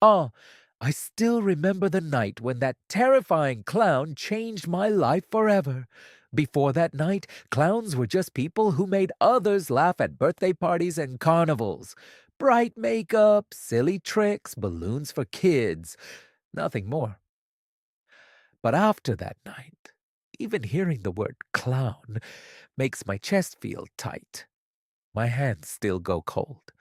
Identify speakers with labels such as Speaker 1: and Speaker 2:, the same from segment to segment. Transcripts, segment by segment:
Speaker 1: Ah, I still remember the night when that terrifying clown changed my life forever. Before that night, clowns were just people who made others laugh at birthday parties and carnivals. Bright makeup, silly tricks, balloons for kids. Nothing more. But after that night, even hearing the word clown makes my chest feel tight. My hands still go cold.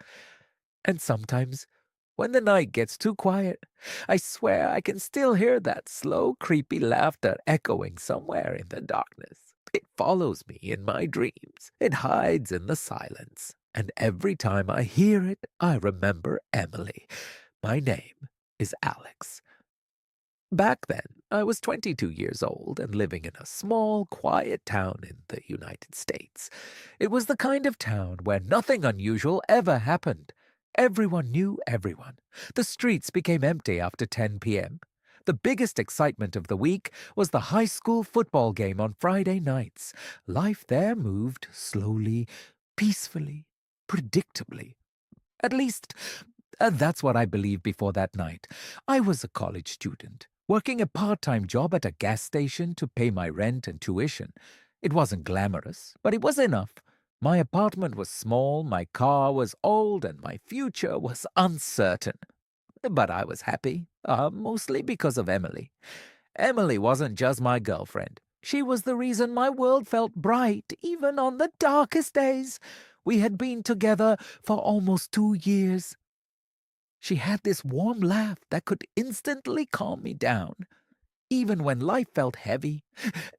Speaker 1: And sometimes, when the night gets too quiet, I swear I can still hear that slow, creepy laughter echoing somewhere in the darkness. It follows me in my dreams. It hides in the silence. And every time I hear it, I remember Emily. My name is Alex. Back then, I was 22 years old and living in a small, quiet town in the United States. It was the kind of town where nothing unusual ever happened. Everyone knew everyone. The streets became empty after 10 p.m. The biggest excitement of the week was the high school football game on Friday nights. Life there moved slowly, peacefully, predictably. At least, that's what I believed before that night. I was a college student, working a part-time job at a gas station to pay my rent and tuition. It wasn't glamorous, but it was enough. My apartment was small, my car was old, and my future was uncertain. But I was happy, mostly because of Emily. Emily wasn't just my girlfriend. She was the reason my world felt bright, even on the darkest days. We had been together for almost 2 years. She had this warm laugh that could instantly calm me down. Even when life felt heavy,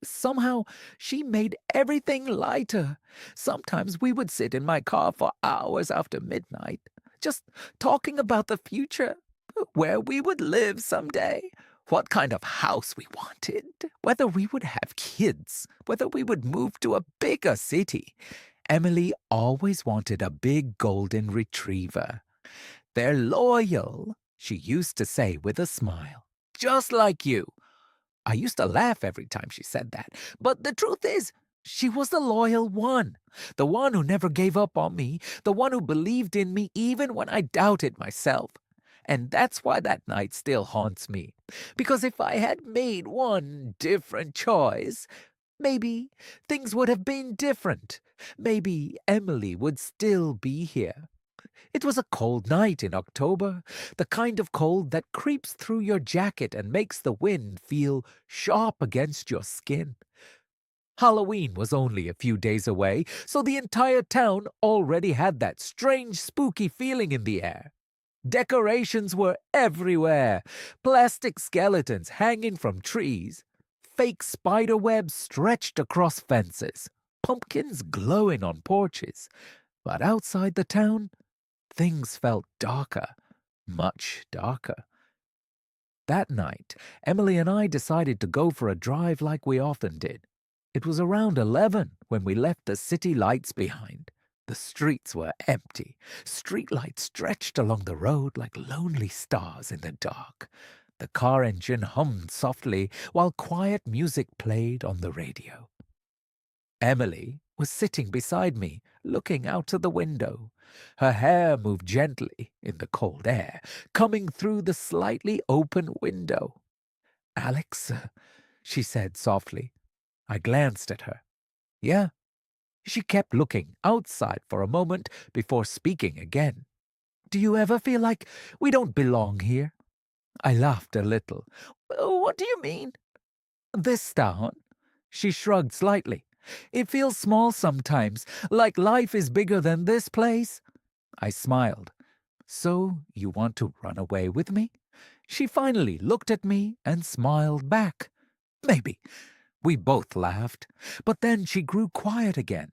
Speaker 1: somehow she made everything lighter. Sometimes we would sit in my car for hours after midnight, just talking about the future, where we would live someday, what kind of house we wanted, whether we would have kids, whether we would move to a bigger city. Emily always wanted a big golden retriever. "They're loyal," she used to say with a smile, "just like you." I used to laugh every time she said that, but the truth is, she was the loyal one, the one who never gave up on me, the one who believed in me even when I doubted myself. And that's why that night still haunts me, because if I had made one different choice, maybe things would have been different. Maybe Emily would still be here. It was a cold night in October, the kind of cold that creeps through your jacket and makes the wind feel sharp against your skin. Halloween was only a few days away, so the entire town already had that strange, spooky feeling in the air. Decorations were everywhere, plastic skeletons hanging from trees, fake spider webs stretched across fences, pumpkins glowing on porches. But outside the town, things felt darker, much darker. That night, Emily and I decided to go for a drive like we often did. It was around 11 when we left the city lights behind. The streets were empty. Streetlights stretched along the road like lonely stars in the dark. The car engine hummed softly while quiet music played on the radio. Emily was sitting beside me, looking out of the window. Her hair moved gently in the cold air, coming through the slightly open window. "Alex," she said softly. I glanced at her. "Yeah." She kept looking outside for a moment before speaking again. "Do you ever feel like we don't belong here?" I laughed a little. "What do you mean?" "This town." She shrugged slightly. "It feels small sometimes, like life is bigger than this place." I smiled. "So you want to run away with me?" She finally looked at me and smiled back. "Maybe." We both laughed, but then she grew quiet again.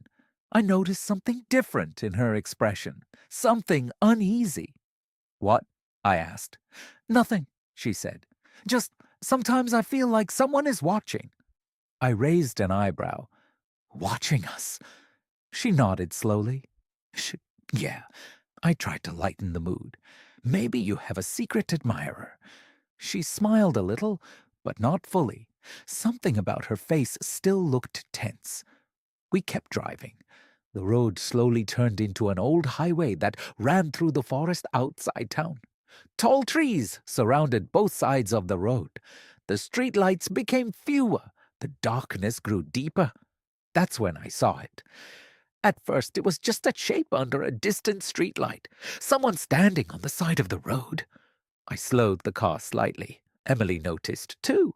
Speaker 1: I noticed something different in her expression, something uneasy. "What?" I asked. "Nothing," she said. "Just sometimes I feel like someone is watching." I raised an eyebrow. "Watching us?" She nodded slowly. Yeah, I tried to lighten the mood. "Maybe you have a secret admirer." She smiled a little, but not fully. Something about her face still looked tense. We kept driving. The road slowly turned into an old highway that ran through the forest outside town. Tall trees surrounded both sides of the road. The streetlights became fewer. The darkness grew deeper. That's when I saw it. At first, it was just a shape under a distant streetlight, someone standing on the side of the road. I slowed the car slightly. Emily noticed, too.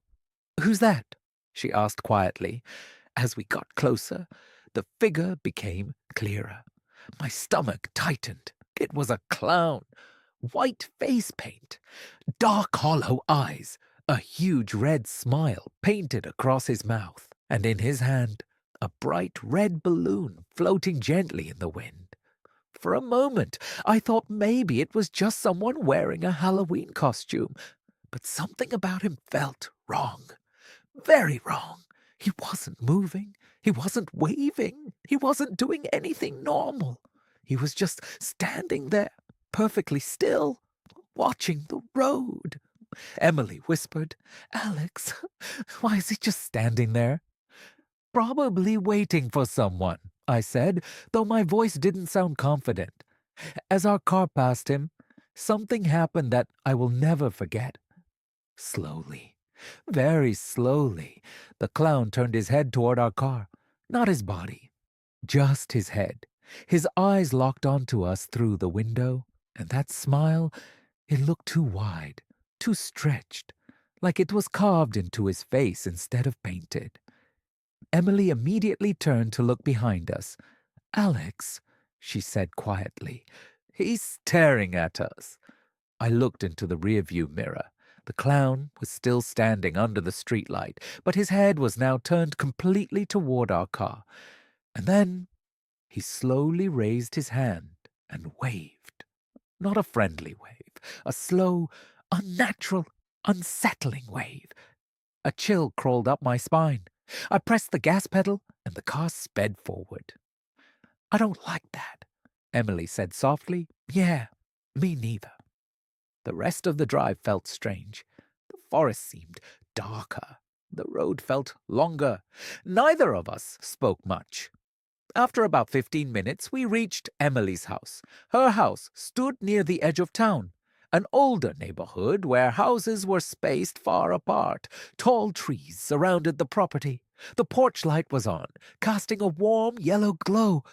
Speaker 1: "Who's that?" she asked quietly. As we got closer, the figure became clearer. My stomach tightened. It was a clown. White face paint, dark hollow eyes, a huge red smile painted across his mouth, and in his hand, a bright red balloon floating gently in the wind. For a moment, I thought maybe it was just someone wearing a Halloween costume, but something about him felt wrong. Very wrong. He wasn't moving. He wasn't waving. He wasn't doing anything normal. He was just standing there, perfectly still, watching the road. Emily whispered, "Alex, why is he just standing there?" "Probably waiting for someone," I said, though my voice didn't sound confident. As our car passed him, something happened that I will never forget. Slowly, very slowly, the clown turned his head toward our car. Not his body, just his head. His eyes locked onto us through the window, and that smile, it looked too wide, too stretched, like it was carved into his face instead of painted. Emily immediately turned to look behind us. "Alex," she said quietly, "he's staring at us." I looked into the rearview mirror. The clown was still standing under the streetlight, but his head was now turned completely toward our car. And then he slowly raised his hand and waved. Not a friendly wave, a slow, unnatural, unsettling wave. A chill crawled up my spine. I pressed the gas pedal, and the car sped forward. "I don't like that," Emily said softly. "Yeah, me neither." The rest of the drive felt strange. The forest seemed darker. The road felt longer. Neither of us spoke much. After about 15 minutes, we reached Emily's house. Her house stood near the edge of town, an older neighborhood where houses were spaced far apart. Tall trees surrounded the property. The porch light was on, casting a warm yellow glow.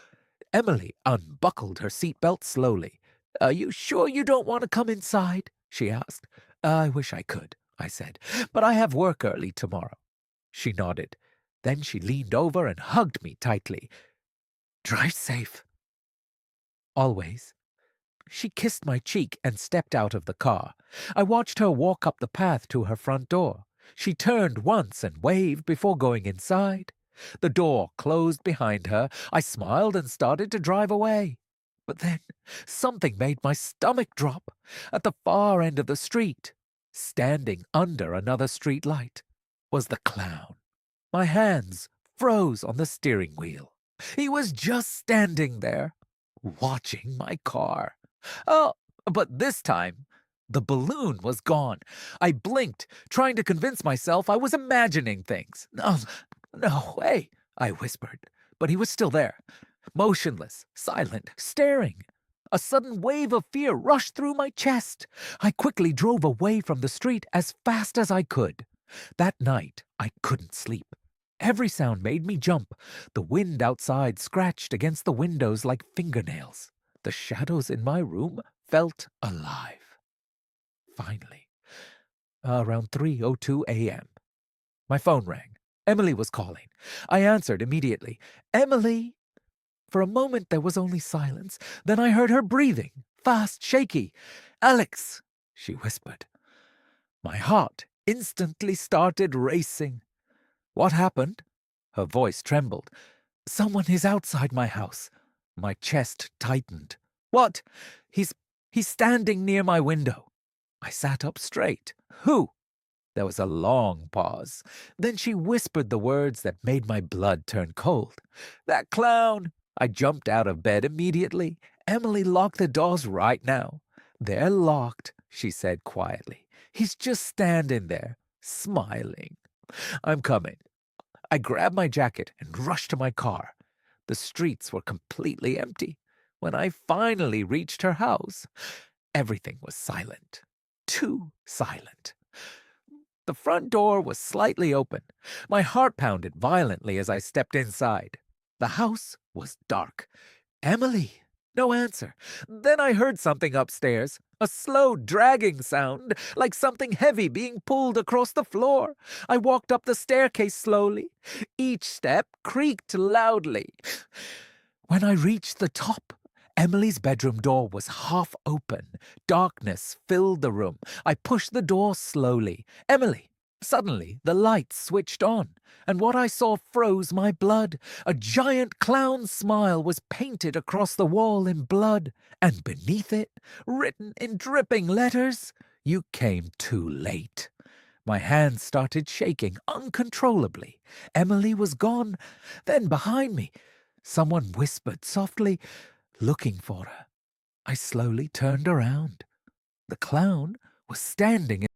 Speaker 1: Emily unbuckled her seatbelt slowly. "Are you sure you don't want to come inside?" she asked. "I wish I could," I said, "but I have work early tomorrow." She nodded. Then she leaned over and hugged me tightly. "Drive safe." "Always." She kissed my cheek and stepped out of the car. I watched her walk up the path to her front door. She turned once and waved before going inside. The door closed behind her. I smiled and started to drive away. But then something made my stomach drop. At the far end of the street, standing under another street light, was the clown. My hands froze on the steering wheel. He was just standing there, watching my car. Oh, but this time, the balloon was gone. I blinked, trying to convince myself I was imagining things. No way, I whispered. But he was still there, motionless, silent, staring. A sudden wave of fear rushed through my chest. I quickly drove away from the street as fast as I could. That night, I couldn't sleep. Every sound made me jump. The wind outside scratched against the windows like fingernails. The shadows in my room felt alive. Finally, around 3:02 a.m., my phone rang. Emily was calling. I answered immediately. "Emily!" For a moment there was only silence. Then I heard her breathing, fast, shaky. "Alex!" she whispered. My heart instantly started racing. "What happened?" Her voice trembled. "Someone is outside my house." My chest tightened. "What?" He's standing near my window." I sat up straight. "Who?" There was a long pause. Then she whispered the words that made my blood turn cold. "That clown!" I jumped out of bed immediately. "Emily, lock the doors right now." "They're locked," she said quietly. "He's just standing there, smiling." "I'm coming." I grabbed my jacket and rushed to my car. The streets were completely empty. When I finally reached her house, Everything was silent. Too silent. The front door was slightly open. My heart pounded violently as I stepped inside. The house was dark. Emily! No answer. Then I heard something upstairs. A slow, dragging sound, like something heavy being pulled across the floor. I walked up the staircase slowly. Each step creaked loudly. When I reached the top, Emily's bedroom door was half open. Darkness filled the room. I pushed the door slowly. Emily! Suddenly, the light switched on, and what I saw froze my blood. A giant clown smile was painted across the wall in blood, and beneath it, written in dripping letters, "You came too late." My hands started shaking uncontrollably. Emily was gone. Then behind me, someone whispered softly, "Looking for her." I slowly turned around. The clown was standing